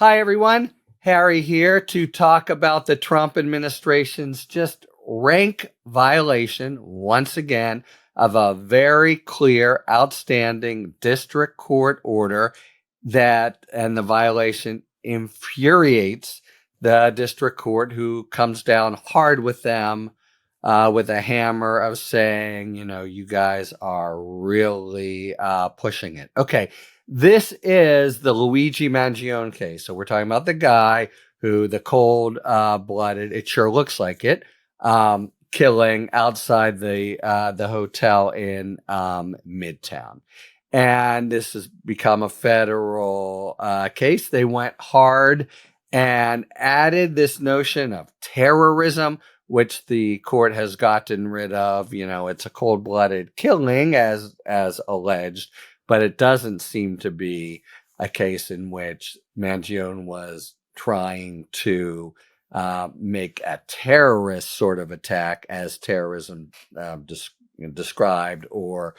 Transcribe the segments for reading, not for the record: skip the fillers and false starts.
Hi, everyone. Harry here to talk about the Trump administration's just rank violation, once again, of a very clear, outstanding district court order and the violation infuriates the district court, who comes down hard with them with a hammer of saying, you guys are really pushing it. Okay. This is the Luigi Mangione case. So we're talking about the guy who the cold-blooded, it sure looks like it, killing outside the hotel in Midtown. And this has become a federal case. They went hard and added this notion of terrorism, which the court has gotten rid of. It's a cold-blooded killing as alleged, but it doesn't seem to be a case in which Mangione was trying to make a terrorist sort of attack as terrorism described or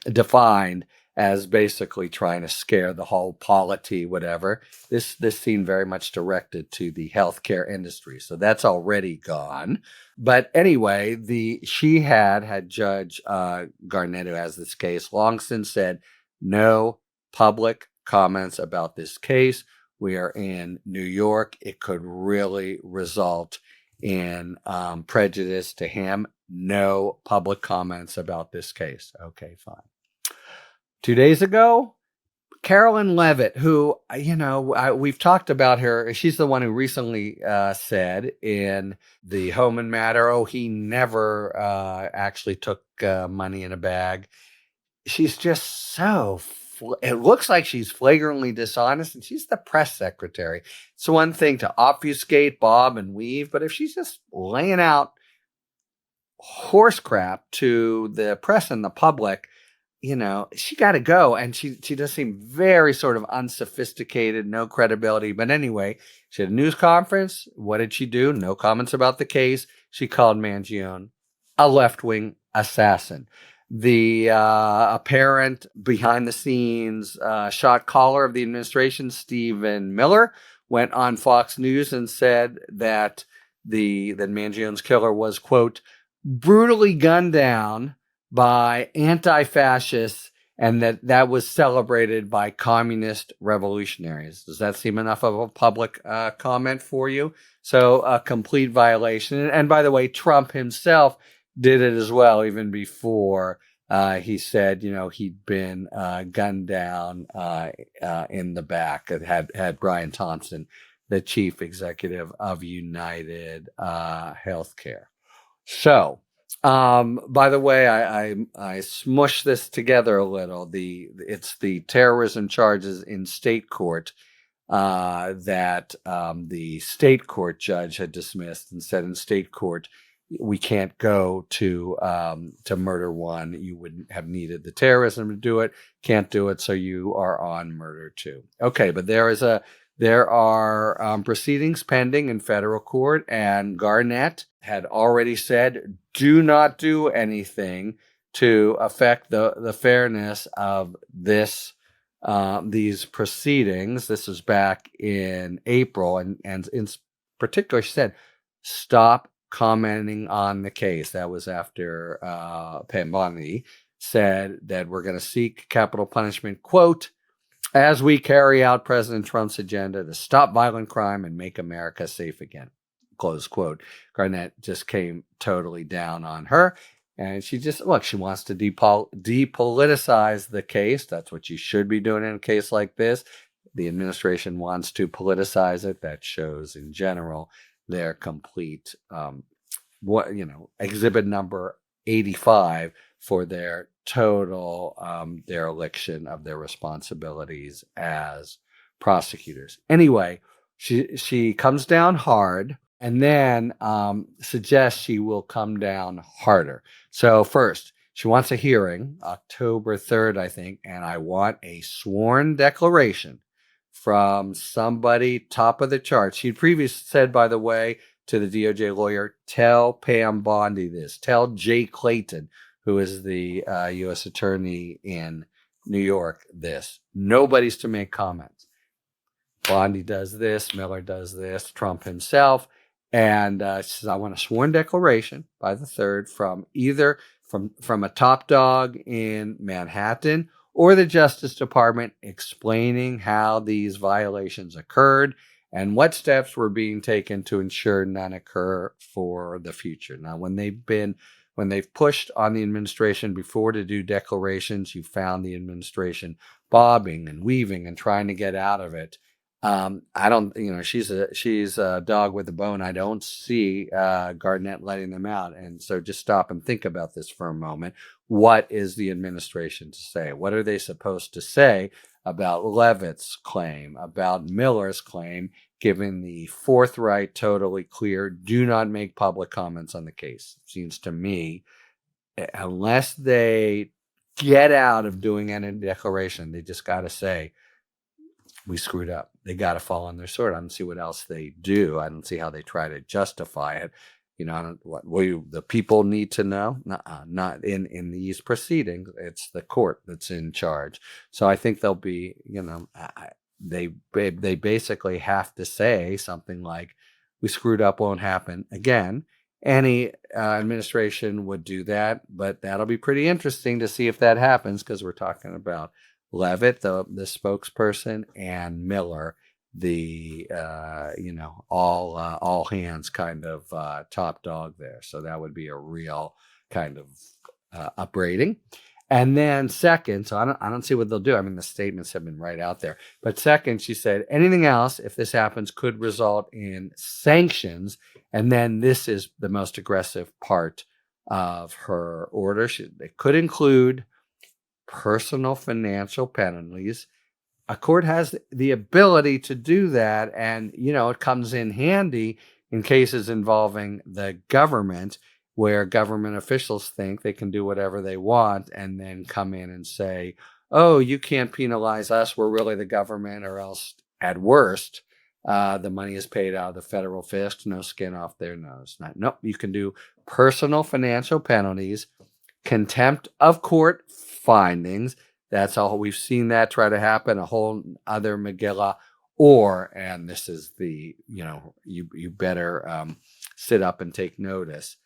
defined as basically trying to scare the whole polity, whatever. This seemed very much directed to the healthcare industry. So that's already gone. But anyway, she had Judge Garnett, who has this case, long since said no public comments about this case. We are in New York. It could really result in prejudice to him. No public comments about this case. Okay, fine. 2 days ago, Carolyn Levitt, who, we've talked about her. She's the one who recently said in the Homan matter, he never actually took money in a bag. She's just so, it looks like she's flagrantly dishonest, and she's the press secretary. It's one thing to obfuscate, bob, and weave, but if she's just laying out horse crap to the press and the public, she got to go. And she does seem very sort of unsophisticated, no credibility. But anyway, she had a news conference. What did she do? No comments about the case. She called Mangione a left-wing assassin. The apparent behind-the-scenes shot caller of the administration, Stephen Miller, went on Fox News and said that that Mangione's killer was, quote, brutally gunned down by anti-fascists, and that was celebrated by communist revolutionaries. Does that seem enough of a public comment for you? So a complete violation. And by the way, Trump himself did it as well, even before he said, he'd been gunned down in the back. It had Brian Thompson, the chief executive of United Healthcare. So, by the way, I smushed this together a little. It's the terrorism charges in state court that the state court judge had dismissed and said in state court, we can't go to murder one. You wouldn't have needed the terrorism to do it. Can't do it. So you are on murder two. Okay. But there are proceedings pending in federal court, and Garnett had already said, do not do anything to affect the fairness of these proceedings. This was back in April, and in particular, she said, stop commenting on the case. That was after Pam Bondi said that we're going to seek capital punishment, quote, as we carry out President Trump's agenda to stop violent crime and make America safe again, close quote. Garnett just came totally down on her. And she wants to depoliticize the case. That's what you should be doing in a case like this. The administration wants to politicize it. That shows in general their complete, exhibit number 85 for their total dereliction of their responsibilities as prosecutors. Anyway, she comes down hard and then suggests she will come down harder. So first, she wants a hearing October 3rd, I think, and I want a sworn declaration from somebody top of the charts. She'd previously said, by the way, to the DOJ lawyer, tell Pam Bondi this. Tell Jay Clayton, who is the U.S. attorney in New York, this. Nobody's to make comments. Bondi does this, Miller does this, Trump himself. And she says, I want a sworn declaration by the 3rd from either from a top dog in Manhattan or the Justice Department explaining how these violations occurred and what steps were being taken to ensure none occur for the future. Now, when they've pushed on the administration before to do declarations, you found the administration bobbing and weaving and trying to get out of it. I don't, she's a dog with a bone. I don't see Garnett letting them out. And so just stop and think about this for a moment. What is the administration to say? What are they supposed to say about Levitt's claim, about Miller's claim, given the forthright, totally clear, do not make public comments on the case? It seems to me, unless they get out of doing any declaration, they just got to say, we screwed up. They got to fall on their sword. I don't see what else they do. I don't see how they try to justify it. The people need to know? Not in these proceedings. It's the court that's in charge. So I think they'll be, they basically have to say something like, we screwed up, won't happen again. Any administration would do that, but that'll be pretty interesting to see if that happens, because we're talking about Levitt, the spokesperson, and Miller, the all hands kind of top dog there. So that would be a real kind of upbraiding. And then second, so I don't see what they'll do. I mean, the statements have been right out there. But second, she said, anything else, if this happens, could result in sanctions. And then this is the most aggressive part of her order. It could include personal financial penalties. A court has the ability to do that, and it comes in handy in cases involving the government, where government officials think they can do whatever they want and then come in and say, oh, you can't penalize us, we're really the government, or else at worst the money is paid out of the federal fist, no skin off their nose. Nope, you can do personal financial penalties, contempt of court findings. That's all. We've seen that try to happen, a whole other Megillah, and this is the, you better sit up and take notice.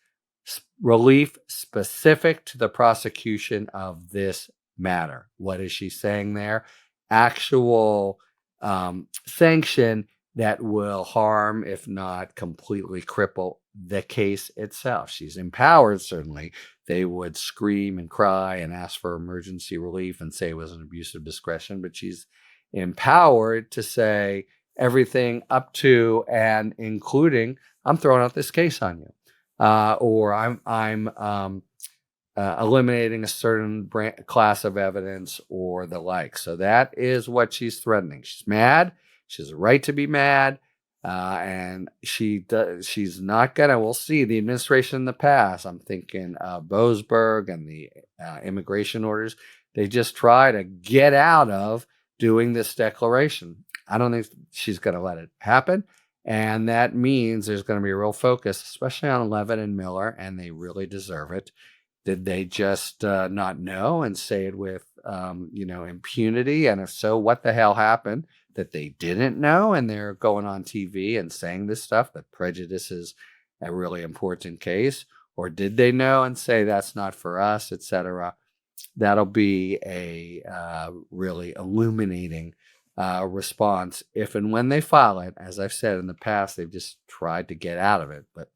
Relief specific to the prosecution of this matter. What is she saying there? Actual sanction that will harm, if not completely cripple, the case itself. She's empowered, certainly. They would scream and cry and ask for emergency relief and say it was an abuse of discretion, but she's empowered to say everything up to and including, I'm throwing out this case on you, or I'm eliminating a certain class of evidence or the like. So that is what she's threatening. She's mad. She has a right to be mad. And she's not gonna, we'll see, the administration in the past, I'm thinking Boasberg and the immigration orders, they just try to get out of doing this declaration. I don't think she's going to let it happen. And that means there's going to be a real focus, especially on Levitt and Miller, and they really deserve it. Did they just not know and say it with, impunity? And if so, what the hell happened that they didn't know? And they're going on TV and saying this stuff that prejudices a really important case. Or did they know and say that's not for us, etc.? That'll be a really illuminating response if and when they file it. As I've said in the past, they've just tried to get out of it, but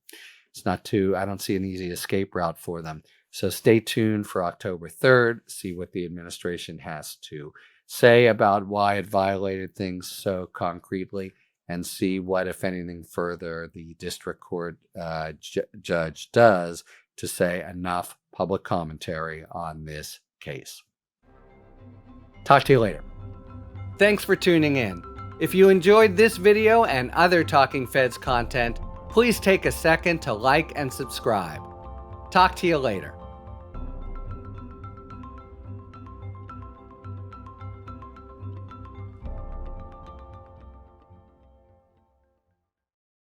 it's not I don't see an easy escape route for them. So stay tuned for October 3rd, see what the administration has to say about why it violated things so concretely, and see what, if anything, further the district court judge does to say enough public commentary on this case. Talk to you later. Thanks for tuning in. If you enjoyed this video and other Talking Feds content, please take a second to like and subscribe. Talk to you later.